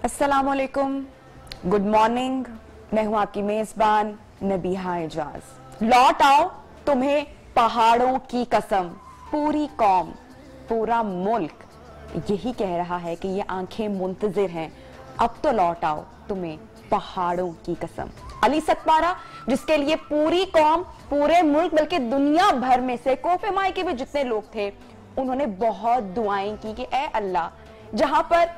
अस्सलामुअलैकुम, good morning. मैं हूं आपकी मेजबान नबीहा एजाज। लौट आओ, तुम्हें पहाड़ों की कसम। पूरी कौम, पूरा मुल्क यही कह रहा है कि ये आंखें मुंतजिर हैं। अब तो लौट आओ, तुम्हें पहाड़ों की कसम। अली सतपारा, जिसके लिए पूरी कौम, पूरे मुल्क, बल्कि दुनिया भर में से कोफेमाई के भी जितने लोग थे, उन्होंने बहुत दुआएं की कि ए अल्लाह, जहां पर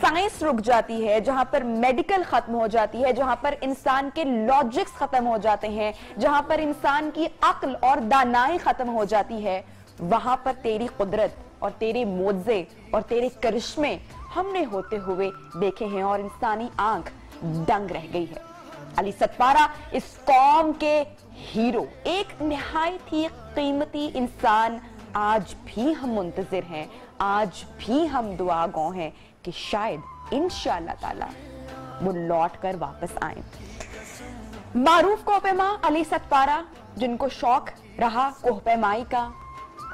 साइंस रुक जाती है, जहां पर मेडिकल खत्म हो जाती है, जहां पर इंसान के लॉजिक्स खत्म हो जाते हैं, जहां पर इंसान की अक्ल और दानाई खत्म हो जाती है, वहां पर तेरी कुदरत और तेरे मोजे और तेरे करिश्मे हमने होते हुए देखे हैं और इंसानी आंख दंग रह गई है। अली सतपारा इस कौम के हीरो, एक निहायत ही कीमती इंसान। आज भी हम मुंतजिर हैं, आज भी हम दुआ गो हैं कि शायद इंशाअल्लाह ताला वो लौट कर वापस आए। मारूफ कोहपेमा अली सतपारा, जिनको शौक रहा कोहपेमाई का,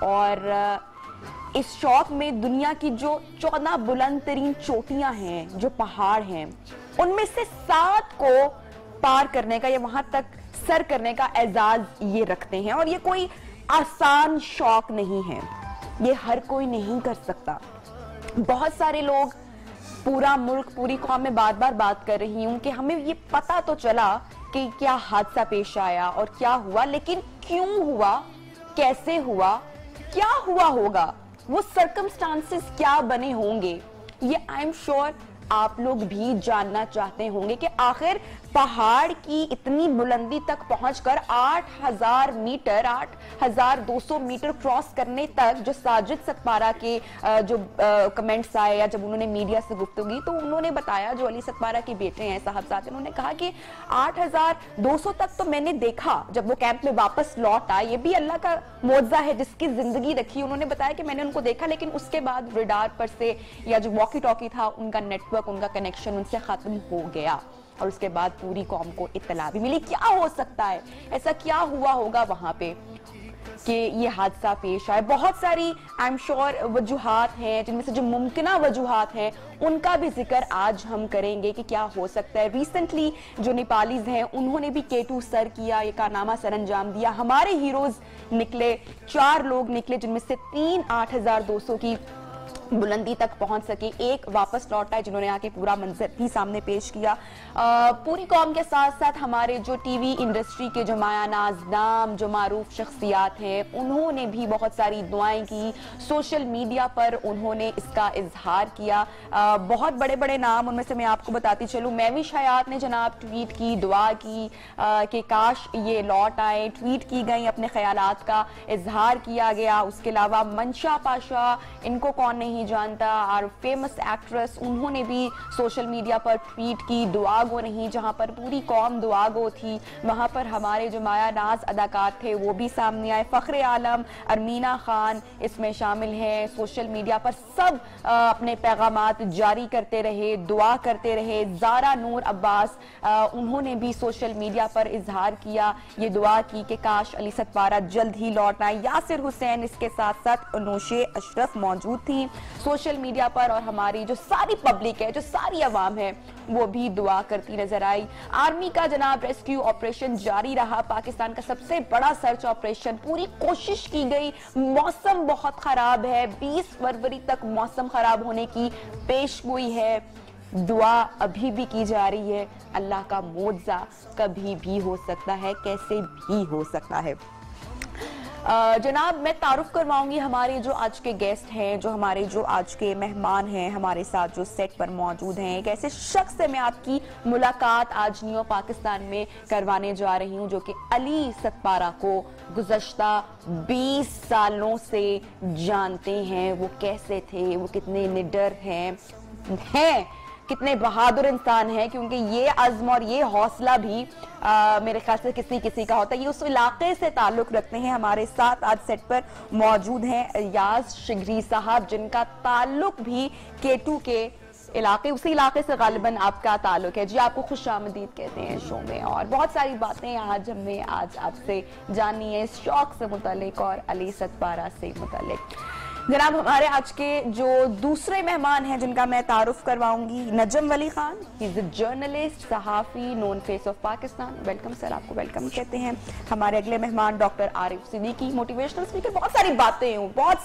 और इस शौक में दुनिया की जो 14 बुलंद तरीन चोटियां हैं, जो पहाड़ हैं, उनमें से 7 को पार करने का या वहां तक सर करने का एजाज ये रखते हैं। और ये कोई आसान शौक नहीं है, ये हर कोई नहीं कर सकता। बहुत सारे लोग, पूरा मुल्क, पूरी कौम में बार बार बात कर रही हूं कि हमें ये पता तो चला कि क्या हादसा पेश आया और क्या हुआ, लेकिन क्यों हुआ, कैसे हुआ, क्या हुआ होगा, वो सर्कमस्टांसेस क्या बने होंगे, ये आई एम श्योर आप लोग भी जानना चाहते होंगे कि आखिर पहाड़ की इतनी बुलंदी तक पहुंचकर 8000 मीटर, 8200 मीटर क्रॉस करने तक, जो साजिद सतपारा के जो कमेंट्स आए या जब उन्होंने मीडिया से गुफ्तगू की, तो उन्होंने बताया, जो अली सतपारा के बेटे हैं साहबजादे, उन्होंने कहा कि 8200 तक तो मैंने देखा जब वो कैंप में वापस लौट आए। ये भी अल्लाह का मौजज़ा है जिसकी जिंदगी रखी। उन्होंने बताया कि मैंने उनको देखा, लेकिन उसके बाद रडार पर से या जो वॉकी टॉकी था, उनका नेटवर्क, उनका कनेक्शन उनसे खत्म हो गया। और उसके बाद पूरी कौम को इत्तला भी मिली। क्या हो सकता है, ऐसा क्या हुआ होगा वहां पे कि ये हादसा पेश आए। बहुत सारी आई एम श्योर वजूहात हैं, जिनमें से जो मुमकिन वजूहात हैं उनका भी जिक्र आज हम करेंगे कि क्या हो सकता है। रिसेंटली जो नेपालीज हैं, उन्होंने भी K2 सर किया, ये कारनामा सर अंजाम दिया। हमारे हीरोज निकले, 4 लोग निकले, जिनमें से 3 8200 की बुलंदी तक पहुंच सके, एक वापस लौटा है जिन्होंने आके पूरा मंजर भी सामने पेश किया। पूरी कौम के साथ साथ हमारे जो टीवी इंडस्ट्री के जो मायानाज नाम, जो मारूफ शख्सियात हैं, उन्होंने भी बहुत सारी दुआएं की। सोशल मीडिया पर उन्होंने इसका इजहार किया। बहुत बड़े बड़े नाम, उनमें से मैं आपको बताती चलूं। महविश हयात ने जनाब ट्वीट की, दुआ की कि काश ये लौट आए। ट्वीट की गई, अपने ख्यालात का इजहार किया गया। उसके अलावा मंशा पाशा, इनको कौन नहीं जानता, और फेमस एक्ट्रेस, उन्होंने भी सोशल मीडिया पर ट्वीट की, दुआ गो नहीं, जहां पर पूरी कौम दुआ गो थी, वहां पर हमारे जो माया नाज अदाकार थे वो भी सामने आए। फखरे आलम, अरमीना खान इसमें शामिल हैं। सोशल मीडिया पर सब अपने पैगामात जारी करते रहे, दुआ करते रहे। ज़ारा नूर अब्बास, उन्होंने भी सोशल मीडिया पर इजहार किया, ये दुआ की कि काश अली सतपारा जल्द ही लौट आए। यासिर हुसैन, इसके साथ साथ अनुशे अशरफ मौजूद थी सोशल मीडिया पर, और हमारी जो सारी पब्लिक है, जो सारी अवाम है, वो भी दुआ करती नजर आई। आर्मी का जनाब रेस्क्यू ऑपरेशन जारी रहा, पाकिस्तान का सबसे बड़ा सर्च ऑपरेशन, पूरी कोशिश की गई। मौसम बहुत खराब है, 20 फरवरी तक मौसम खराब होने की पेशगोई है। दुआ अभी भी की जा रही है। अल्लाह का मौजज़ा कभी भी हो सकता है, कैसे भी हो सकता है। जनाब, मैं तारुफ करवाऊंगी हमारे जो आज के गेस्ट हैं, जो हमारे जो आज के मेहमान हैं, हमारे साथ जो सेट पर मौजूद हैं। एक ऐसे शख्स से मैं आपकी मुलाकात आज न्यू पाकिस्तान में करवाने जा रही हूं, जो कि अली सतपारा को गुज़श्ता 20 सालों से जानते हैं। वो कैसे थे, वो कितने निडर हैं, कितने बहादुर इंसान हैं, क्योंकि ये अज़्म और ये हौसला भी मेरे ख्याल से किसी किसी का होता है। ये उस इलाके से ताल्लुक रखते हैं। हमारे साथ आज सेट पर मौजूद हैं रियाज शिगरी साहब, जिनका ताल्लुक भी K2 के इलाके, उसी इलाके से गालिबन आपका ताल्लुक है। जी, आपको खुशामदीद कहते हैं शो में, और बहुत सारी बातें आज हमने आपसे जानी है इस शौक से मुतालिक और अली सतपारा से मुतालिक। जनाब हमारे आज के जो दूसरे मेहमान हैं जिनका मैं तारुफ करवाऊंगी, Najam Wali Khan, he is a journalist, सहाफी, known face of Pakistan. Welcome sir, आपको वेलकम कहते हैं। हमारे अगले मेहमान doctor Arif Siddiqui, motivational speaker. बहुत सारी बातें हुई, बहुत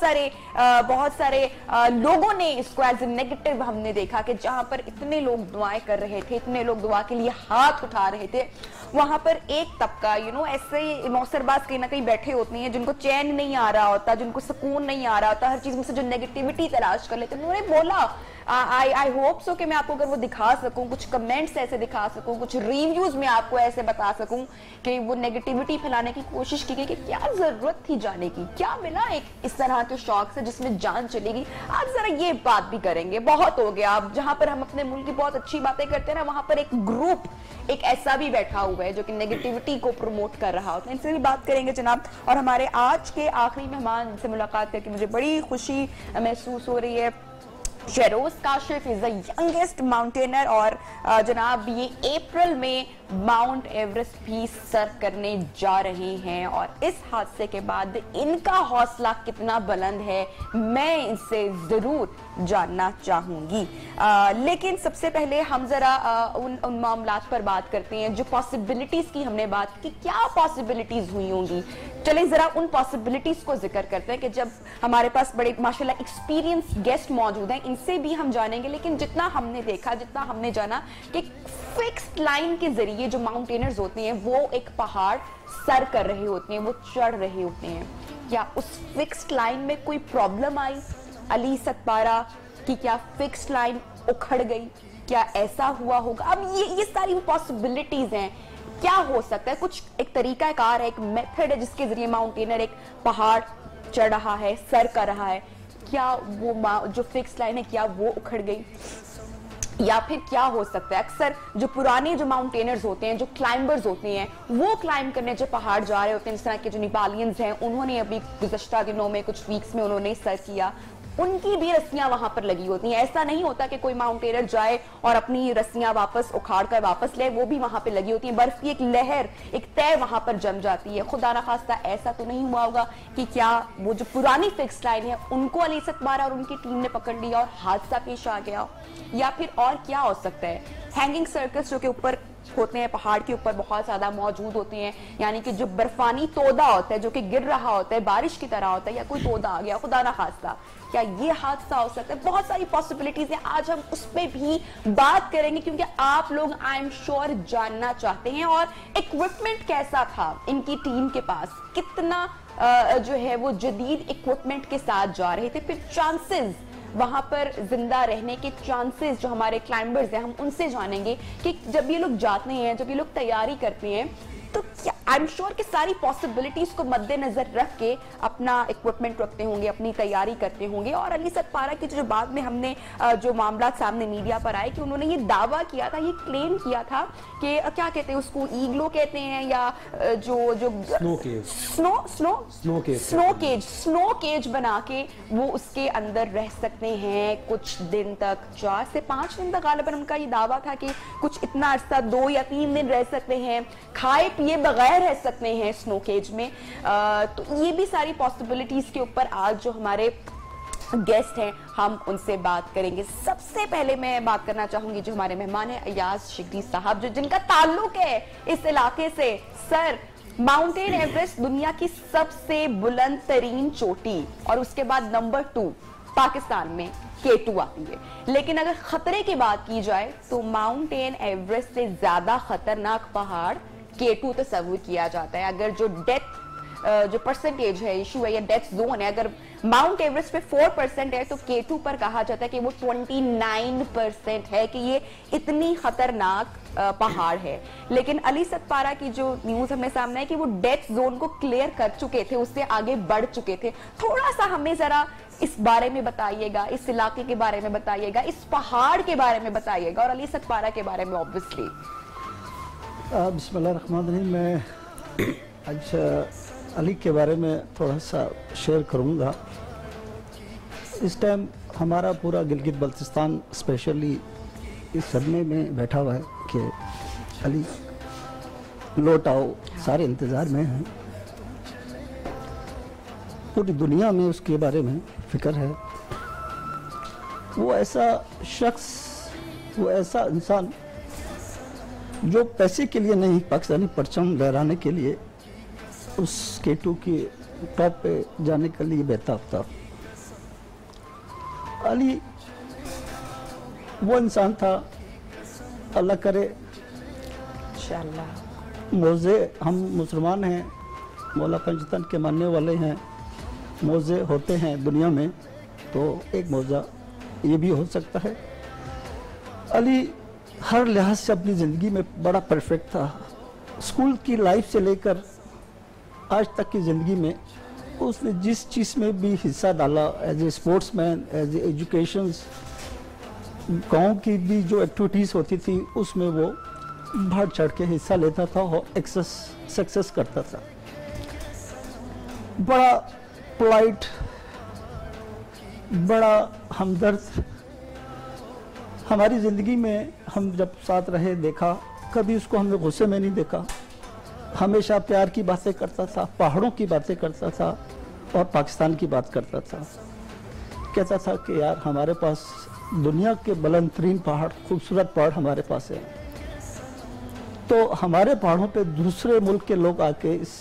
सारे लोगों ने इसको एज ए नेगेटिव हमने देखा कि जहां पर इतने लोग दुआएं कर रहे थे, इतने लोग दुआ के लिए हाथ उठा रहे थे, वहां पर एक तबका ऐसे मौसरबाज कहीं ना कहीं बैठे होती हैं जिनको चैन नहीं आ रहा होता, जिनको सुकून नहीं आ रहा होता, हर चीज में से जो नेगेटिविटी तलाश कर लेते हैं। उन्होंने बोला, आई होप सो कि मैं आपको अगर वो दिखा सकूं, कुछ कमेंट्स ऐसे दिखा सकूं, कुछ रिव्यूज में आपको ऐसे बता सकूं कि वो नेगेटिविटी फैलाने की कोशिश की गई कि क्या जरूरत थी जाने की, क्या मिला एक इस तरह के शौक से जिसमें जान चलेगी। आज जरा ये बात भी करेंगे। बहुत हो गया, अब जहां पर हम अपने मुल्क की बहुत अच्छी बातें करते हैं ना, वहां पर एक ग्रुप एक ऐसा भी बैठा हुआ है जो कि नेगेटिविटी को प्रमोट कर रहा होता है। इनसे भी बात करेंगे जनाब। और हमारे आज के आखिरी मेहमान से मुलाकात करके मुझे बड़ी खुशी महसूस हो रही है। Shehroze Kashif is the youngest mountaineer और जनाब ये अप्रैल में माउंट एवरेस्ट भी सर करने जा रहे हैं और इस हादसे के बाद इनका हौसला कितना बुलंद है मैं इनसे जरूर जानना चाहूंगी। लेकिन सबसे पहले हम जरा उन मामलात पर बात करते हैं जो पॉसिबिलिटीज की हमने बात की, क्या पॉसिबिलिटीज हुई होंगी। चलें जरा उन पॉसिबिलिटीज को जिक्र करते हैं कि जब हमारे पास बड़े माशाल्लाह एक्सपीरियंस गेस्ट मौजूद हैं, इनसे भी हम जानेंगे। लेकिन जितना हमने देखा, जितना हमने जाना कि फिक्स्ड लाइन के जरिए जो माउंटेनर्स होते हैं वो एक पहाड़ सर कर रहे होते हैं, वो चढ़ रहे होते हैं। क्या उस फिक्स्ड लाइन में कोई प्रॉब्लम आई अली सतपारा कि क्या फिक्स्ड लाइन उखड़ गई, क्या ऐसा हुआ होगा? अब ये सारी पॉसिबिलिटीज हैं। क्या हो सकता है? कुछ एक तरीकाकार है, एक मेथड है जिसके जरिए माउंटेनर एक पहाड़ चढ़ रहा है, सर कर रहा है। क्या वो जो फिक्स लाइन है क्या वो उखड़ गई, या फिर क्या हो सकता है? अक्सर जो पुराने जो माउंटेनर्स होते हैं, जो क्लाइंबर्स होते हैं, वो क्लाइंब करने जो पहाड़ जा रहे होते हैं, जिस तरह के जो नेपालियंस हैं, उन्होंने अभी गुज़श्ता दिनों में कुछ वीक्स में उन्होंने सर किया, उनकी भी रस्सियां वहां पर लगी होती हैं। ऐसा नहीं होता कि कोई माउंटेनर जाए और अपनी रस्सियां वापस उखाड़ कर वापस ले, वो भी वहां पे लगी होती हैं। बर्फ की एक लहर, एक तय वहां पर जम जाती है। खुदा ना खास्ता ऐसा तो नहीं हुआ होगा कि क्या वो जो पुरानी फिक्स लाइन है उनको अली सतपारा और उनकी टीम ने पकड़ लिया और हादसा पेश आ गया, या फिर और क्या हो सकता है? हैंगिंग सर्कस जो के ऊपर होते हैं, पहाड़ के ऊपर बहुत ज्यादा मौजूद होते हैं, यानी कि जो बर्फानी तोदा होता है जो कि गिर रहा होता है, बारिश की तरह होता है, या कोई तोदा आ गया खुदा ना खास्ता, क्या ये हादसा हो सकता है? बहुत सारी पॉसिबिलिटीज है। आज हम उस पर भी बात करेंगे क्योंकि आप लोग आई एम श्योर जानना चाहते हैं। और इक्विपमेंट कैसा था इनकी टीम के पास, कितना जो है वो जदीद इक्विपमेंट के साथ जा रहे थे, फिर चांसेस वहां पर जिंदा रहने के चांसेस जो हमारे क्लाइंबर्स हैं हम उनसे जानेंगे कि जब ये लोग जाते हैं, जब ये लोग तैयारी करते हैं, तो क्या आई एम श्योर कि सारी पॉसिबिलिटीज को मद्देनजर रख के अपना इक्विपमेंट रखते होंगे, अपनी तैयारी करते होंगे। और अली सतपारा की जो बाद में हमने जो मामला सामने मीडिया पर आए कि उन्होंने ये दावा किया था, ये क्लेम किया था कि क्या कहते हैं उसको, ईगलो कहते हैं या जो स्नो केज बना के वो उसके अंदर रह सकते हैं कुछ दिन तक, 4 से 5 दिन तक गालिबन उनका ये दावा था कि कुछ इतना अरसा 2 या 3 दिन रह सकते हैं, खाए पिए बगैर रह सकते हैं स्नो केज में। तो ये भी सारी पॉसिबिलिटीज के ऊपर आज जो हमारे गेस्ट हैं हम उनसे बात करेंगे। सबसे पहले मैं बात करना चाहूंगी जो हमारे मेहमान हैं अयाज शिकरी साहब, जो जिनका ताल्लुक है इस इलाके से। सर, माउंटेन एवरेस्ट दुनिया की सबसे बुलंद तरीन चोटी और उसके बाद नंबर 2 पाकिस्तान में K2 आती है। लेकिन अगर खतरे की बात की जाए तो माउंटेन एवरेस्ट से ज्यादा खतरनाक पहाड़ K2 तस्वीर किया जाता है। अगर जो डेथ जो परसेंटेज है, इशू है या डेथ जोन है, अगर माउंट एवरेस्ट पे 4% है तो K2 पर कहा जाता है कि वो 29% है, कि ये इतनी खतरनाक पहाड़ है। लेकिन अली सतपारा की जो न्यूज हमें सामने है कि वो डेथ जोन को क्लियर कर चुके थे, उससे आगे बढ़ चुके थे। थोड़ा सा हमें जरा इस बारे में बताइएगा, इस इलाके के बारे में बताइएगा, इस पहाड़ के बारे में बताइएगा और अली सतपारा के बारे में। ऑब्वियसली बिस्मिल्लाह रहमान रहीम, मैं आज अली के बारे में थोड़ा सा शेयर करूंगा। इस टाइम हमारा पूरा गिलगित बल्तिस्तान स्पेशली इस सदमे में बैठा हुआ है कि अली लौट आओ, सारे इंतज़ार में हैं। पूरी दुनिया में उसके बारे में फिक्र है। वो ऐसा शख्स, वो ऐसा इंसान जो पैसे के लिए नहीं, पाकिस्तानी परचम लहराने के लिए उस K2 की टॉप पे जाने के लिए बेताब था। अली वो इंसान था, अल्लाह करे इंशाअल्लाह। मौजे, हम मुसलमान हैं, मौला पंचतन के मानने वाले हैं, मौजे होते हैं दुनिया में, तो एक मौजा ये भी हो सकता है। अली हर लिहाज से अपनी ज़िंदगी में बड़ा परफेक्ट था। स्कूल की लाइफ से लेकर आज तक की ज़िंदगी में उसने जिस चीज़ में भी हिस्सा डाला, as a sportsman, as a education, गाँव की भी जो एक्टिविटीज़ होती थी उसमें वो बढ़ चढ़ के हिस्सा लेता था और सक्सेस करता था। बड़ा पोलाइट, बड़ा हमदर्द। हमारी ज़िंदगी में हम जब साथ रहे, देखा, कभी उसको हमने गुस्से में नहीं देखा। हमेशा प्यार की बातें करता था, पहाड़ों की बातें करता था और पाकिस्तान की बात करता था। कहता था कि यार हमारे पास दुनिया के बुलंद तरीन पहाड़, खूबसूरत पहाड़ हमारे पास है, तो हमारे पहाड़ों पे दूसरे मुल्क के लोग आके इस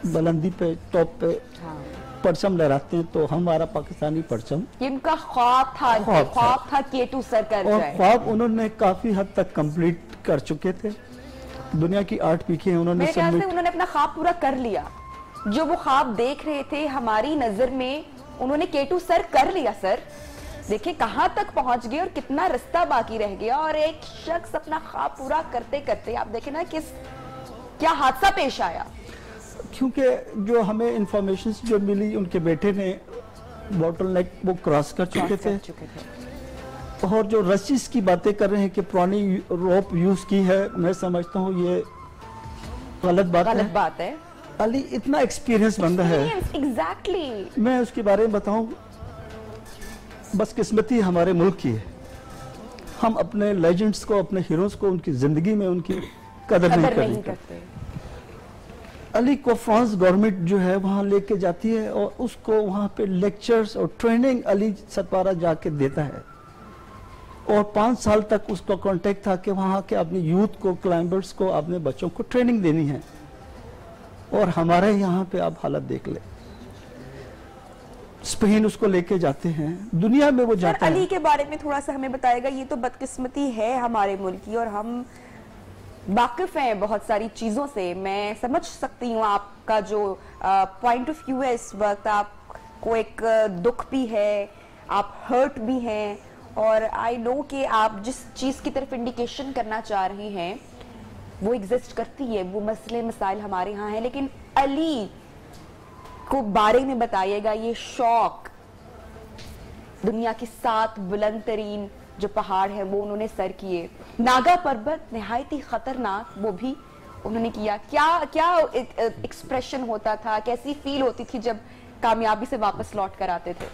बुलंदी पे, टॉप पे परचम लहराते हैं, तो हमारा पाकिस्तानी परचम, ये उनका ख्वाब था, ख्वाब था K2 सर कर और जाए। ख्वाब उन्होंने काफी हद तक कंप्लीट कर चुके थे। दुनिया की 8 पीखें उन्होंने मेरे ख्याल से सबमिट, उन्होंने अपना ख्वाब पूरा कर लिया। जो वो ख्वाब देख रहे थे हमारी नजर में, उन्होंने K2 सर कर लिया। सर देखिए कहां तक पहुंच गए और कितना रास्ता बाकी रह गया, और एक शख्स अपना ख्वाब पूरा करते करते आप देखें ना क्या हादसा पेश आया। क्योंकि जो हमें इंफॉर्मेशन जो मिली, उनके बेटे ने बॉटलनेक वो क्रॉस कर चुके थे। और जो रस्सीज की बातें कर रहे हैं कि पुरानी रोप यूज की है, मैं समझता हूँ ये गलत बात है। अली इतना एक्सपीरियंस बंदा है। एग्जैक्टली। मैं उसके बारे में बताऊं, बस किस्मती हमारे मुल्क की है। हम अपने लेजेंड्स को, अपने हीरोज को, उनकी जिंदगी में उनकी कदर नहीं करते। अली को फ्रांस गवर्नमेंट जो है वहाँ लेके जाती है और उसको वहाँ पे लेक्चर्स और ट्रेनिंग अली सतपारा जाके देता है, और 5 साल तक उसका कांटेक्ट था कि वहाँ के अपने यूथ को, क्लाइंबर्स को, अपने बच्चों को ट्रेनिंग देनी है। और हमारे यहाँ पे आप हालत देख ले, स्पेन उसको लेके जाते हैं, दुनिया में वो जाता है। अली के बारे में थोड़ा सा हमें बताएगा। ये तो बदकिस्मती है हमारे मुल्क की, और हम वाकिफ हैं बहुत सारी चीजों से। मैं समझ सकती हूँ आपका जो पॉइंट ऑफ व्यू है इस वक्त। आपको एक दुख भी है, आप हर्ट भी हैं, और आई नो कि आप जिस चीज की तरफ इंडिकेशन करना चाह रहे हैं वो एग्जिस्ट करती है, वो मसले मसाइल हमारे यहाँ हैं। लेकिन अली को बारे में बताइएगा, ये शौक, दुनिया की 7 बुलंद तरीन जो पहाड़ है वो उन्होंने सर किए, नागा पर्वत निहायत ही खतरनाक, वो भी उन्होंने किया। क्या एक्सप्रेशन होता था, कैसी फील होती थी जब कामयाबी से वापस लौट कर आते थे?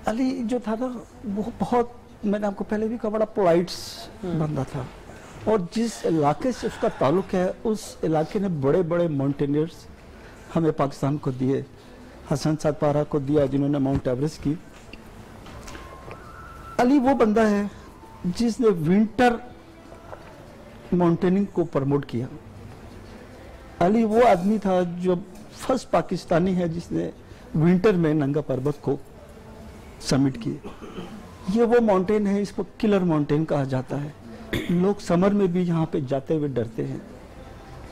अली जो था ना वो बहुत, मैंने आपको पहले भी कहा, बड़ा पोलाइट बंदा था, और जिस इलाके से उसका ताल्लुक है उस इलाके ने बड़े बड़े माउंटेनियर्स हमें पाकिस्तान को दिए। हसन सतपारा को दिया जिन्होंने माउंट एवरेस्ट की। अली वो बंदा है जिसने विंटर माउंटेनिंग को प्रमोट किया। अली वो आदमी था जो फर्स्ट पाकिस्तानी है जिसने विंटर में नंगा पर्वत को समिट किए। ये वो माउंटेन है, इसको किलर माउंटेन कहा जाता है। लोग समर में भी यहाँ पे जाते हुए डरते हैं,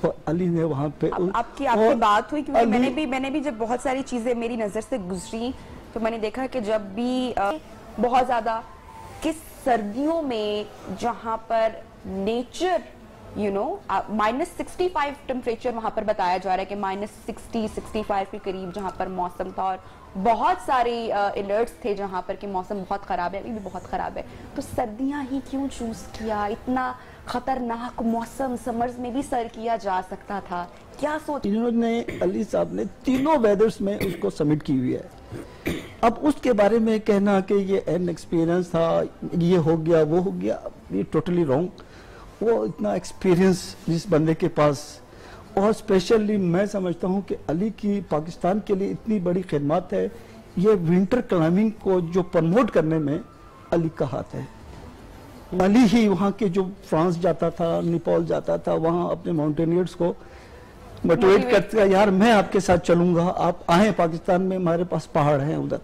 और अली ने वहाँ पे आपकी बात हुई, क्योंकि मैंने भी जब बहुत सारी चीजें मेरी नजर से गुजरी तो मैंने देखा कि जब भी बहुत ज्यादा किस सर्दियों में जहां पर नेचर -65 टेम्परेचर वहां पर बताया जा रहा है कि -60-65 के करीब जहां पर मौसम था, और बहुत सारे अलर्ट्स थे जहां पर कि मौसम बहुत खराब है, अभी भी बहुत खराब है। तो सर्दियां ही क्यों चूज किया? इतना खतरनाक मौसम समर्स में भी सर किया जा सकता था। क्या सोच? इन्होंने, अली साहब ने तीनों वेदर्स में उसको सबमिट की हुई है। अब उसके बारे में कहना कि ये एन एक्सपीरियंस था, ये हो गया, वो हो गया, ये टोटली रॉन्ग। वो इतना एक्सपीरियंस जिस बंदे के पास, और स्पेशली मैं समझता हूं कि अली की पाकिस्तान के लिए इतनी बड़ी खिदमत है, ये विंटर क्लाइंबिंग को जो प्रमोट करने में अली का हाथ है। अली ही वहाँ के जो फ्रांस जाता था, नेपाल जाता था, वहाँ अपने माउंटेनियर्स को मोटिवेट करते हैं, यार मैं आपके साथ चलूंगा, आप आए पाकिस्तान में, हमारे पास पहाड़ हैं उधर।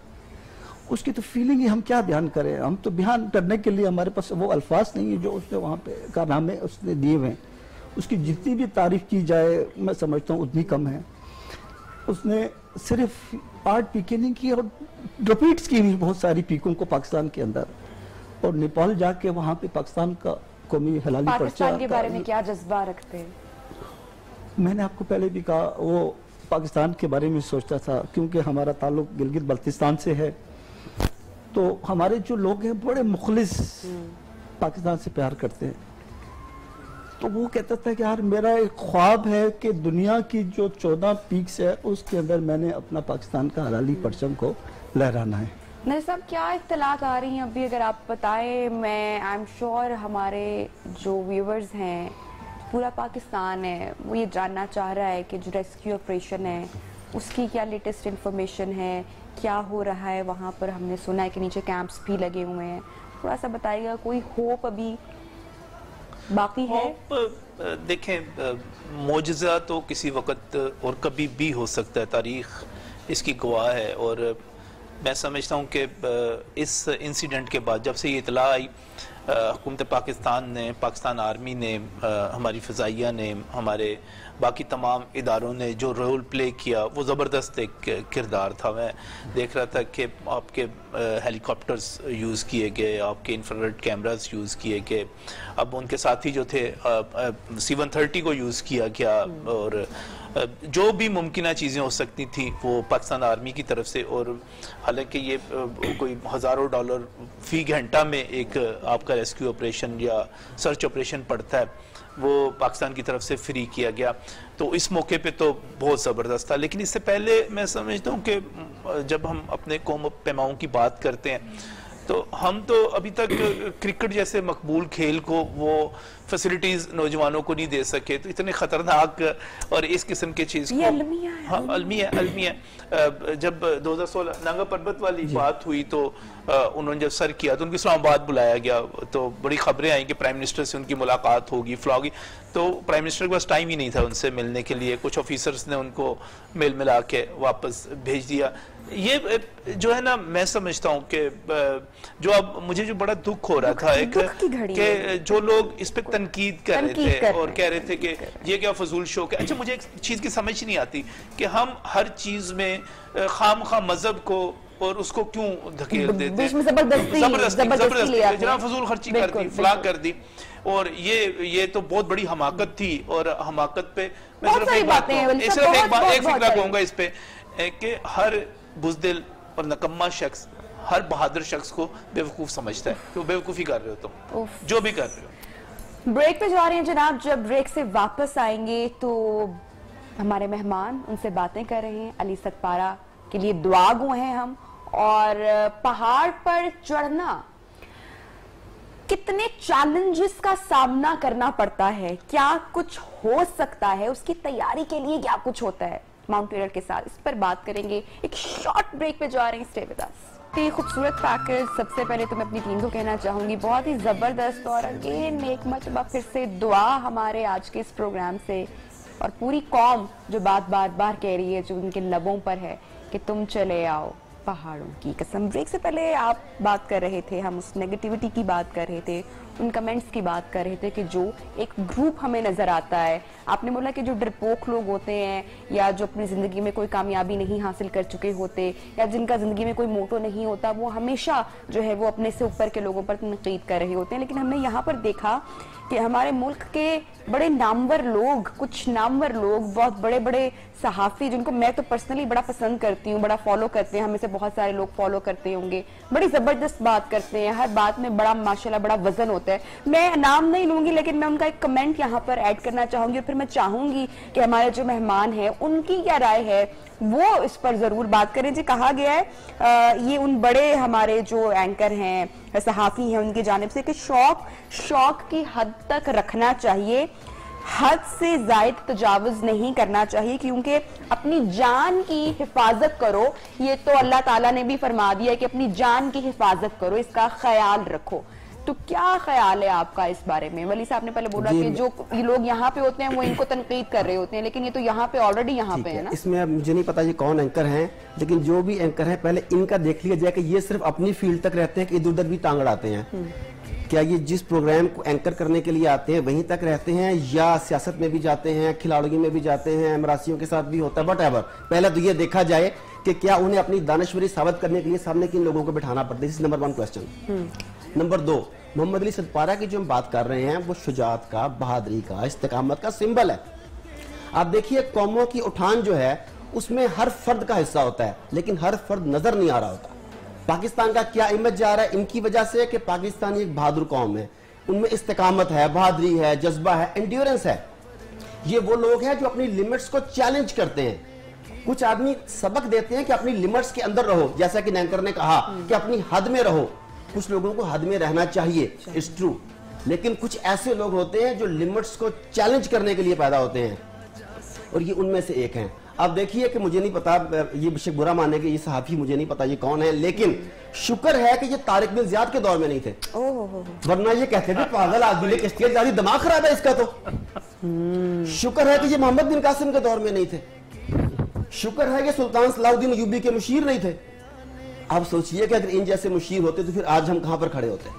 उसकी तो फीलिंग ही, हम क्या बयान करें, हम तो बयान करने के लिए हमारे पास वो अल्फाज नहीं है जो उसने वहाँ पे कारनामे उसने दिए हुए हैं। उसकी जितनी भी तारीफ की जाए मैं समझता हूँ उतनी कम है। उसने सिर्फ 8 पीकें नहीं की और रिपीट्स की भी बहुत सारी पीकों को पाकिस्तान के अंदर, और नेपाल जाके वहाँ पे पाकिस्तान का कौमी हलाली पर्चा। पाकिस्तान के बारे में क्या जज्बा रखते हैं? मैंने आपको पहले भी कहा, वो पाकिस्तान के बारे में सोचता था, क्योंकि हमारा ताल्लुक गिलगित बल्तिस्तान से है, तो हमारे जो लोग हैं बड़े मुखलिस पाकिस्तान से प्यार करते हैं। तो वो कहता था कि यार मेरा एक ख्वाब है कि दुनिया की जो 14 पीक्स है उसके अंदर मैंने अपना पाकिस्तान का हलाली परचम को लहराना है। नज़ीर साहब, क्या इत्तलात आ रही हैं अभी, अगर आप बताएं? मैं आई एम श्योर हमारे जो व्यूवर्स हैं, पूरा पाकिस्तान है, वो ये जानना चाह रहा है कि जो रेस्क्यू ऑपरेशन है उसकी क्या लेटेस्ट इंफॉर्मेशन है, क्या हो रहा है वहाँ पर। हमने सुना है कि नीचे कैंप्स भी लगे हुए हैं, थोड़ा सा बताइएगा, कोई होप अभी बाकी है? देखें, मोजज़ा तो किसी वक्त और कभी भी हो सकता है, तारीख इसकी गवाह है। और मैं समझता हूँ कि इस इंसिडेंट के बाद जब से ये इतला आई, हुकूमत पाकिस्तान ने, पाकिस्तान आर्मी ने, हमारी फ़िज़ाइया ने, हमारे बाकी तमाम इदारों ने जो रोल प्ले किया वो ज़बरदस्त एक किरदार था। मैं देख रहा था कि आपके हेलीकॉप्टर्स यूज़ किए गए, आपके इंफ्रारेड कैमरास यूज़ किए गए, अब उनके साथी जो थे C-130 को यूज़ किया गया, और जो भी मुमकिन चीज़ें हो सकती थी वो पाकिस्तान आर्मी की तरफ से। और हालांकि ये कोई हज़ारों डॉलर फ़ी घंटा में एक आपका रेस्क्यू ऑपरेशन या सर्च ऑपरेशन पड़ता है, वो पाकिस्तान की तरफ से फ्री किया गया, तो इस मौके पे तो बहुत ज़बरदस्त था। लेकिन इससे पहले मैं समझता हूँ कि जब हम अपने कौम पैमाओं की बात करते हैं तो हम तो अभी तक क्रिकेट जैसे मकबूल खेल को वो फैसिलिटीज नौजवानों को नहीं दे सके, तो इतने खतरनाक और इस किस्म की चीज को, हाँ अलमिया जब 2016 नांगा पर्वत वाली बात हुई तो उन्होंने जब सर किया तो उनको इस्लामाबाद बुलाया गया, तो बड़ी खबरें आई कि प्राइम मिनिस्टर से उनकी मुलाकात होगी, फ्लॉगी, तो प्राइम मिनिस्टर के पास टाइम ही नहीं था उनसे मिलने के लिए। कुछ ऑफिसर्स ने उनको मेल मिला के वापस भेज दिया। ये जो है ना, मैं समझता हूँ कि जो अब मुझे जो बड़ा दुख हो रहा था एक कि जो लोग इस पे तनकीद कर रहे थे और कह रहे थे कि ये क्या फजूल शौक है। अच्छा, मुझे एक चीज की समझ नहीं आती कि हम हर चीज में खामखा मजहब को और उसको क्यों धकेल देते हैं, जबरदस्ती जनाब फजूल खर्ची कर दी, फला कर दी। और ये तो बहुत बड़ी हमाकत थी, और हमाकत पे मैं सिर्फ एक बात एक फिक्रा कहूंगा इस पे कि हर बुज़दिल और नकम्मा शख्स हर बहादुर शख्स को बेवकूफ समझता है कि वो बेवकूफी कर रहे हो तुम, जो भी कर रहे हो। ब्रेक पे जा रहे हैं जनाब, जब ब्रेक से वापस आएंगे तो हमारे मेहमान उनसे बातें कर रहे हैं। अली सकपारा के लिए दुआ गो हैं हम। और पहाड़ पर चढ़ना कितने चैलेंजेस का सामना करना पड़ता है, क्या कुछ हो सकता है, उसकी तैयारी के लिए क्या कुछ होता है माउंटेनियर के साथ, इस पर बात करेंगे। एक शॉर्ट ब्रेक पे जा रहे हैं, स्टे विद अस। खूबसूरत पैकेज, सबसे पहले तो मैं अपनी टीम को कहना चाहूंगी बहुत ही जबरदस्त, और अगेन एक मरतबा फिर से दुआ हमारे आज के इस प्रोग्राम से, और पूरी कौम जो बात बार बार कह रही है, जो उनके लबों पर है कि तुम चले आओ पहाड़ों की कसम। ब्रेक से पहले आप बात कर रहे थे, हम उस नेगेटिविटी की बात कर रहे थे, उन कमेंट्स की बात कर रहे थे कि जो एक ग्रुप हमें नजर आता है। आपने बोला कि जो डरपोक लोग होते हैं, या जो अपनी जिंदगी में कोई कामयाबी नहीं हासिल कर चुके होते, या जिनका जिंदगी में कोई मोटो नहीं होता, वो हमेशा जो है वो अपने से ऊपर के लोगों पर तनकीद कर रहे होते हैं। लेकिन हमने यहाँ पर देखा कि हमारे मुल्क के बड़े नामवर लोग, कुछ नामवर लोग, बहुत बड़े बड़े सहाफी, जिनको मैं तो पर्सनली बड़ा पसंद करती हूँ, बड़ा फॉलो करते हैं, हमें से बहुत सारे लोग फॉलो करते होंगे, बड़ी जबरदस्त बात करते हैं, हर बात में बड़ा माशाल्लाह बड़ा वजन होता है। मैं नाम नहीं लूंगी, लेकिन मैं उनका एक कमेंट यहाँ पर ऐड करना चाहूंगी, और फिर मैं चाहूंगी कि हमारे जो मेहमान हैं उनकी क्या राय है वो इस पर जरूर बात करें। जी, कहा गया है ये उन बड़े हमारे जो एंकर हैं, सहाफी हैं, उनकी जानिब से कि शौक की हद तक रखना चाहिए, हद से जायद तजावुज नहीं करना चाहिए, क्योंकि अपनी जान की हिफाजत करो। ये तो अल्लाह ताला ने भी फरमा दिया है कि अपनी जान की हिफाजत करो, इसका ख्याल रखो। तो क्या ख्याल है आपका इस बारे में? वली साहब ने पहले बोला कि जो ये लोग यहाँ पे होते हैं वो इनको तनकीद कर रहे होते हैं, लेकिन ये तो यहाँ पे ऑलरेडी यहाँ पे है ना। इसमें मुझे नहीं पता ये कौन एंकर हैं, लेकिन जो भी एंकर हैं पहले इनका देख लिया जाए कि ये सिर्फ अपनी फील्ड तक रहते हैं कि इधर उधर भी टांग अड़ाते हैं। क्या ये जिस प्रोग्राम को एंकर करने के लिए आते हैं वहीं तक रहते हैं, या सियासत में भी जाते हैं, खिलाड़ियों में भी जाते हैं, मरासियों के साथ भी होता है, वटएवर। पहले तो ये देखा जाए कि क्या उन्हें अपनी दानिशवरी साबित करने के लिए सामने किन लोगों को बिठाना पड़ता है। This is number 1 question. Number 2, Mohammad Ali Sadpara की जो हम बात कर रहे हैं वो शुजात का, बहादुरी का, इस्तेकामत का सिंबल है। आप देखिए कौमों की उठान जो है उसमें हर फर्द का हिस्सा होता है, लेकिन हर फर्द नजर नहीं आ रहा होता। पाकिस्तान का क्या इमेज जा रहा है इनकी वजह से कि पाकिस्तानी एक बहादुर कौम है, उनमें इस्तेकामत है, बहादुरी है, जज्बा है, एंड्योरेंस है। ये वो लोग हैं जो अपनी लिमिट्स को चैलेंज करते हैं। कुछ आदमी सबक देते हैं कि अपनी लिमिट्स के अंदर रहो, जैसा कि नैंकर ने कहा कि अपनी हद में रहो। कुछ लोगों को हद में रहना चाहिए, इट्स ट्रू, लेकिन कुछ ऐसे लोग होते हैं जो लिमिट्स को चैलेंज करने के लिए पैदा होते हैं, और ये उनमें से एक हैं। अब देखिए कि मुझे नहीं पता, ये बेशक बुरा माने कि ये सहाफी मुझे नहीं पता ये कौन है, लेकिन शुक्र है कि ये तारिक बिन ज़ियाद के दौर में नहीं थे, वरना ये कहते थे पागल आदमी ने किश्तियां जारी, दिमाग खराब है इसका। तो शुक्र है कि ये मोहम्मद बिन कासिम के दौर में नहीं थे, शुक्र है कि सुल्तान सलाहुद्दीन अय्यूबी के मुशीर नहीं थे। आप सोचिए कि अगर इन जैसे मुशीर होते तो फिर आज हम कहां पर खड़े होते।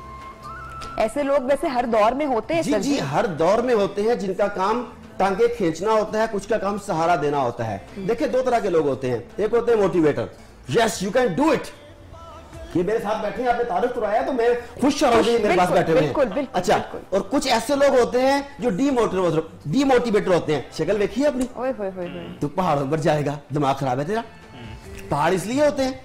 ऐसे लोग वैसे हर दौर में होते हैं। जी, हर दौर में होते हैं, जिनका काम टांगे खींचना होता है, कुछ का काम सहारा देना होता है। देखिए 2 तरह के लोग होते हैं, एक होते हैं motivator, yes you can do it. ये मेरे साथ बैठे हैं, आपने तारीफ कराया तो मैं खुश हो रही मेरे पास बैठे हुए हैं। अच्छा, और कुछ ऐसे लोग होते हैं जो डीमोटिवेटर होते हैं। शक्ल देखिए अपनी, तू पहाड़ों पर जाएगा, दिमाग खराब है तेरा। पहाड़ इसलिए होते हैं।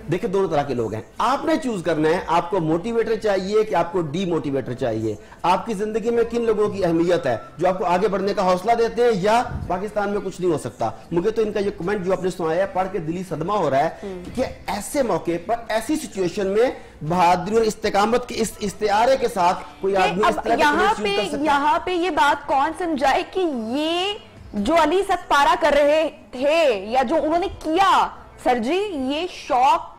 देखिए 2 तरह के लोग हैं, आपने चूज करना है आपको मोटिवेटर चाहिए कि आपको डीमोटिवेटर चाहिए। आपकी जिंदगी में किन लोगों की अहमियत है, जो आपको आगे बढ़ने का हौसला देते हैं, या पाकिस्तान में कुछ नहीं हो सकता। मुझे तो इनका ये कमेंट जो आपने सुनाया पढ़ के दिली सदमा हो रहा है कि ऐसे मौके पर, ऐसी सिचुएशन में बहादुरी और इस्तेकामत के इस इस्तेआरे के साथ कोई आदमी यहाँ पे ये बात कौन समझाए कि ये जो अली सदपारा कर रहे थे या जो उन्होंने किया, सर जी ये शौक,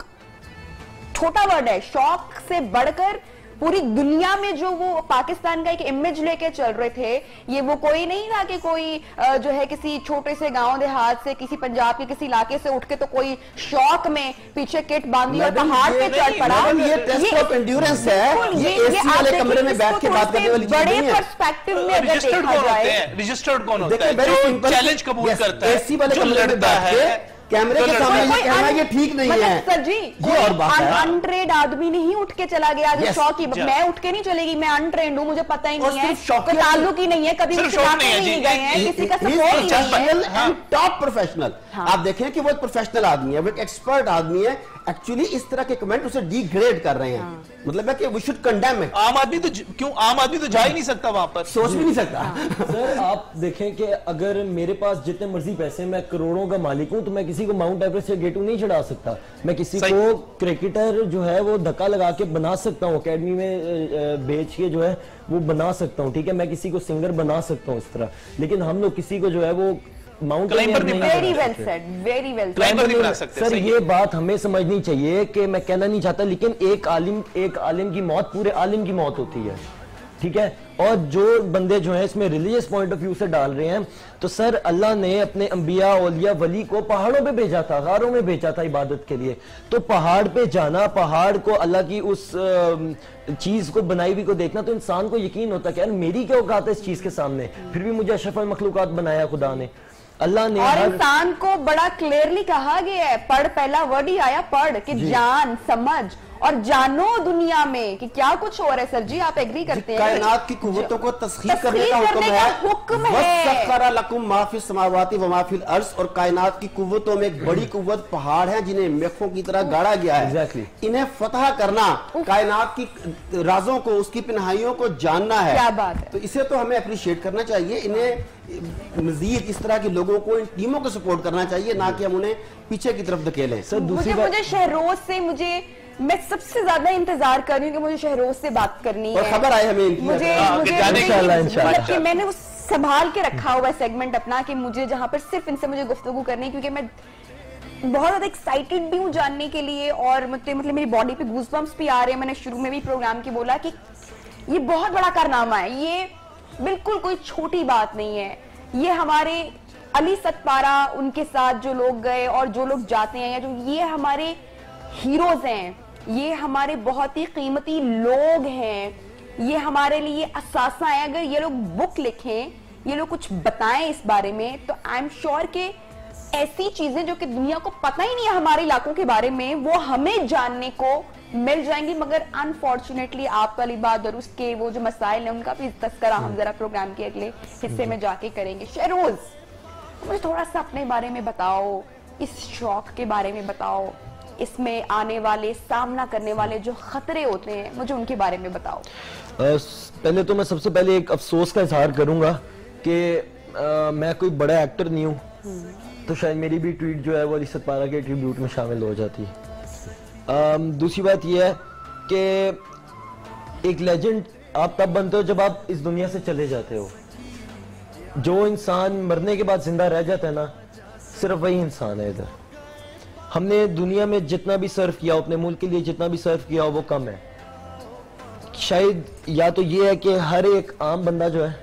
छोटा वर्ड है, शौक से बढ़कर पूरी दुनिया में जो वो पाकिस्तान का एक इमेज लेके चल रहे थे, ये वो कोई नहीं था कि कोई जो है किसी छोटे से गांव देहात से, किसी पंजाब के किसी इलाके से उठ के तो कोई शौक में पीछे किट बांधी और पहाड़ पे चढ़ पड़ा। ये टेस्ट ऑफ एंड्योरेंस है, ये एसी वाले कमरे में बैठ के बात करने वाली चीज नहीं है। बड़े पर्सपेक्टिव में अगर देखा जाए, रजिस्टर्ड कौन होता है? जो चैलेंज कबूल करता है, एसी वाले कमरे में बैठ के कैमरे के सामने ये कहना ये ठीक नहीं है। सर जी, ये और बात है, अनट्रेंड आदमी नहीं उठ के चला गया जो शौक ही, मैं उठ के नहीं चलेगी, मैं अनट्रेंड हूँ, मुझे पता ही नहीं है, कोई ताल्लुक ही नहीं है, कभी नहीं गए हैं, किसी का सपोर्ट नहीं है। टॉप प्रोफेशनल, आप देखें कि वो एक प्रोफेशनल आदमी है, वो एक एक्सपर्ट आदमी है। एक्चुअली इस तरह के कमेंट उसे डिग्रेड कर रहे हैं, मतलब है कि वी शुड कंडेम इट। आम आदमी तो क्यों, आम आदमी तो जा ही नहीं सकता वहां पर, सोच भी नहीं सकता। सर आप देखें कि अगर मेरे पास जितने मर्जी पैसे, मैं करोड़ों का मालिक हूं, तो मैं किसी को माउंट एवरेस्ट या गेटू नहीं चढ़ा सकता। मैं किसी को क्रिकेटर जो है वो धक्का लगा के बना सकता हूँ, अकेडमी में बेच के जो है वो बना सकता हूँ, ठीक है। मैं किसी को सिंगर बना सकता हूँ इस तरह, लेकिन हम लोग किसी को जो है वो mount very well said, very well said. Sir ये बात हमें समझनी चाहिए कि मैं कहना नहीं चाहता, लेकिन एक आलिम की मौत पूरे आलिम की मौत होती है, ठीक है। और जो बंदे जो है इसमें रिलीजियस पॉइंट ऑफ व्यू से डाल रहे हैं, तो सर अल्लाह ने अपने अंबिया औलिया वली को पहाड़ों पे भेजा था, गारों में भेजा था इबादत के लिए। तो पहाड़ पे जाना, पहाड़ को अल्लाह की उस चीज को बनाई हुई को देखना, तो इंसान को यकीन होता है कि यार मेरी क्या औकात है इस चीज के सामने, फिर भी मुझे अशरफुल मखलूकात बनाया खुदा ने, अल्लाह ने। और इंसान को बड़ा क्लियरली कहा गया है, पढ़, पहला वर्ड ही आया पढ़, कि जान समझ और जानो दुनिया में कि क्या कुछ हो रहा है। सर जी आप एग्री करते हैं? कायनात की कुव्वतों को तस्खीर करने का हुक्म है। वसख्खरा लकुम मा फिस समावाति व मा फिल अर्ज़, और कायनात की कुव्वतों में एक बड़ी कुव्वत पहाड़ है जिन्हें मेखों की तरह गाड़ा गया है। इन्हें फतह करना, कायनात की राजों को, उसकी पिनहाइयों को जानना है। क्या बात है। तो इसे तो हमें अप्रिशिएट करना चाहिए। इन्हें मजीद इस तरह के लोगों को, इन टीमों को सपोर्ट करना चाहिए, ना कि हम उन्हें पीछे की तरफ धकेलें। मुझे शहरोज से मुझे मैं सबसे ज्यादा इंतजार कर रही हूँ कि मुझे शहरोज से बात करनी और है। खबर आई हमें इनकी। मुझे इंशाल्लाह, मतलब कि मैंने वो संभाल के रखा हुआ सेगमेंट अपना कि मुझे जहां पर सिर्फ इनसे मुझे गुफ्तगू करनी है, क्योंकि मैं बहुत ज्यादा एक्साइटेड भी हूँ जानने के लिए, और मतलब मेरी बॉडी पे गूज़बम्प्स भी आ रहे हैं। मैंने शुरू में भी प्रोग्राम की बोला कि ये बहुत बड़ा कारनामा है, ये बिल्कुल कोई छोटी बात नहीं है। ये हमारे अली सतपारा, उनके साथ जो लोग गए और जो लोग जाते हैं, या जो ये हमारे हीरोज हैं, ये हमारे बहुत ही कीमती लोग हैं, ये हमारे लिए असासा है। अगर ये लोग बुक लिखें, ये लोग कुछ बताएं इस बारे में, तो आई एम श्योर कि ऐसी चीजें जो कि दुनिया को पता ही नहीं है हमारे इलाकों के बारे में, वो हमें जानने को मिल जाएंगी। मगर अनफॉर्चुनेटली आप वाली बात और उसके वो जो मसाइल हैं उनका भी तस्करा हम जरा प्रोग्राम के अगले हिस्से में जाके करेंगे। शहरोज, मुझे थोड़ा सा अपने बारे में बताओ, इस शौक के बारे में बताओ, इसमें आने वाले, सामना करने वाले जो खतरे होते हैं, मुझे उनके बारे में बताओ। पहले तो मैं सबसे पहले एक अफसोस का इजहार करूंगा कि मैं कोई बड़ा एक्टर नहीं हूँ, तो शायद मेरी भी ट्वीट जो है वो अली सतपारा के ट्रिब्यूट में शामिल हो जाती है। दूसरी बात यह है कि एक लेजेंड आप तब बनते हो जब आप इस दुनिया से चले जाते हो। जो इंसान मरने के बाद जिंदा रह जाता है ना, सिर्फ वही इंसान है इधर। हमने दुनिया में जितना भी सर्व किया, अपने मुल्क के लिए जितना भी सर्व किया, वो कम है। शायद या तो ये है कि हर एक आम बंदा जो है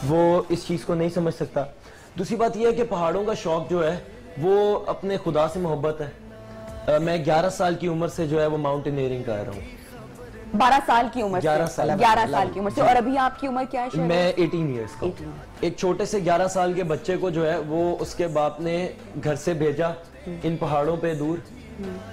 वो इस चीज को नहीं समझ सकता। दूसरी बात यह है कि पहाड़ों का शौक जो है वो अपने खुदा से मोहब्बत है। मैं 11 साल की उम्र से जो है वो माउंटेनियरिंग कर रहा हूँ। 12 साल की उम्र से? 11 साल 11 साल की उम्र से। और अभी आपकी उम्र क्या है? मैं 18 ईयर्स का। एक छोटे से 11 साल के बच्चे को जो है वो उसके बाप ने घर से भेजा इन पहाड़ों पे दूर,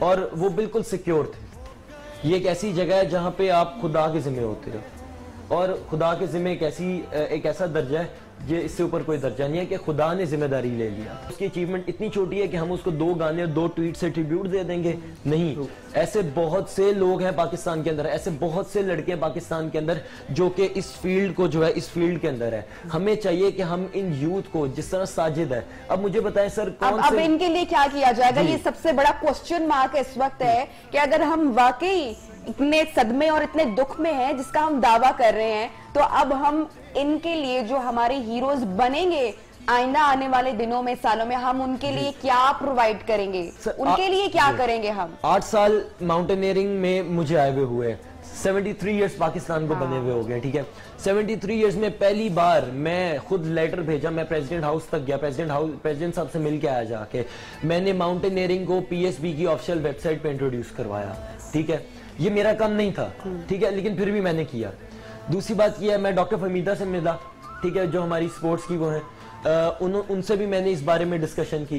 और वो बिल्कुल सिक्योर थे। ये एक ऐसी जगह है जहाँ पे आप खुदा के जिम्मे होते हो, और खुदा के जिम्मे एक ऐसा दर्जा है, ये इससे ऊपर कोई दर्जा नहीं है कि खुदा ने जिम्मेदारी ले लिया। उसकी अचीवमेंट इतनी छोटी है कि हम उसको 2 गाने और 2 ट्वीट से ट्रिब्यूट दे देंगे, नहीं। ऐसे बहुत से लोग हैं पाकिस्तान के अंदर, ऐसे बहुत से लड़के हैं पाकिस्तान के अंदर जो कि इस फील्ड को जो है इस फील्ड के अंदर है। हमें चाहिए कि हम इन यूथ को, जिस तरह साजिद है, अब मुझे बताएं सर कौन अब इनके लिए क्या किया जाएगा? ये सबसे बड़ा क्वेश्चन मार्क इस वक्त है कि अगर हम वाकई इतने सदमे और इतने दुख में हैं जिसका हम दावा कर रहे हैं, तो अब हम इनके लिए जो हमारे हीरोज बनेंगे आइंदा आने वाले दिनों में, सालों में, हम उनके लिए क्या प्रोवाइड करेंगे? उनके लिए क्या करेंगे हम? 8 साल माउंटेनियरिंग में मुझे आए हुए हुए, 73 इयर्स पाकिस्तान को बने हुए हो गए, ठीक है। 73 इयर्स में पहली बार मैं खुद लेटर भेजा, मैं प्रेसिडेंट हाउस तक गया, प्रेसिडेंट साहब से मिल के आया जाके। मैंने माउंटेनियरिंग को पीएसबी की ऑफिशियल वेबसाइट पे इंट्रोड्यूस करवाया, ठीक है। ये मेरा काम नहीं था, ठीक है, लेकिन फिर भी मैंने किया। दूसरी बात यह है, मैं डॉक्टर फमीदा से मिला, ठीक है, जो हमारी स्पोर्ट्स की वो हैं, उनसे भी मैंने इस बारे में डिस्कशन की।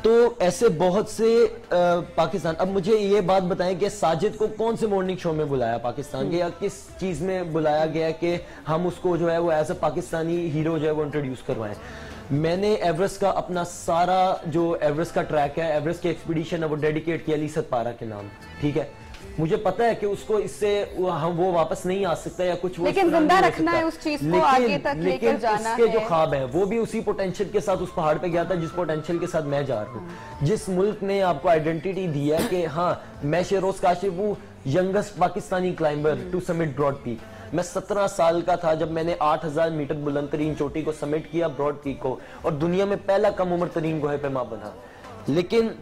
तो ऐसे बहुत से पाकिस्तान, अब मुझे ये बात बताएं कि साजिद को कौन से मॉर्निंग शो में बुलाया पाकिस्तान के, या किस चीज में बुलाया गया कि हम उसको जो है वो एज अ पाकिस्तानी हीरो जो है वो इंट्रोड्यूस करवाएं। मैंने एवरेस्ट का अपना सारा जो एवरेस्ट का ट्रैक है, एवरेस्ट की एक्सपीडिशन है, वो डेडिकेट किया अली सतपारा के नाम, ठीक है। मुझे पता है कि उसको इससे वो वापस नहीं आ सकता या कुछ, लेकिन जिंदा रखना है उस चीज को, आगे तक लेकर जाना है। जो ख्वाब है वो भी उसी पोटेंशियल के साथ उस पहाड़ पे गया था जिस पोटेंशियल के साथ मैं जा रहा हूँ। जिस मुल्क ने आपको आइडेंटिटी दी है कि हाँ, मैं शेरोज काशिफ हूँ, youngest Pakistani climber to summit Broad Peak. मैं 17 साल का था जब मैंने 8000 मीटर बुलंद तरीन चोटी को समिट किया, ब्रॉड पीक को, और दुनिया में पहला कम उम्र तरीन गोहे पैमा बना। लेकिन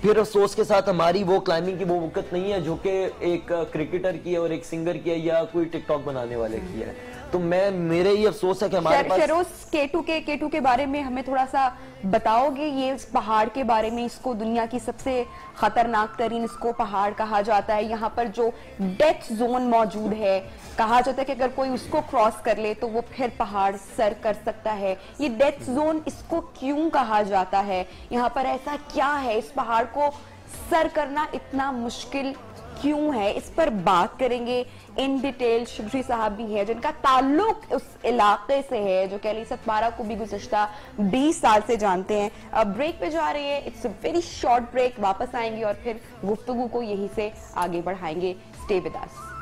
फिर अफसोस के साथ हमारी वो क्लाइंबिंग की वो वक़्त नहीं है जो कि एक क्रिकेटर की है और एक सिंगर की है या कोई टिकटॉक बनाने वाले की है। तो मेरे ये अफसोस है कि हमारे पास शेरोज K2 के बारे में हमें थोड़ा सा बताओगे? ये इस पहाड़ के बारे में, इसको दुनिया की सबसे खतरनाक तरीन इसको पहाड़ कहा जाता है। यहाँ पर जो डेथ जोन मौजूद है, कहा जाता है कि अगर कोई उसको क्रॉस कर ले तो वो फिर पहाड़ सर कर सकता है। ये डेथ जोन इसको क्यों कहा जाता है? यहाँ पर ऐसा क्या है? इस पहाड़ को सर करना इतना मुश्किल क्यों है? इस पर बात करेंगे इन डिटेल। शुभश्री साहब भी है जिनका ताल्लुक उस इलाके से है, जो कि अली सतपारा को भी गुज़श्ता 20 साल से जानते हैं। अब ब्रेक पे जा रही है, it's a very short break, वापस आएंगे और फिर गुफ्तगू को यहीं से आगे बढ़ाएंगे। Stay with us.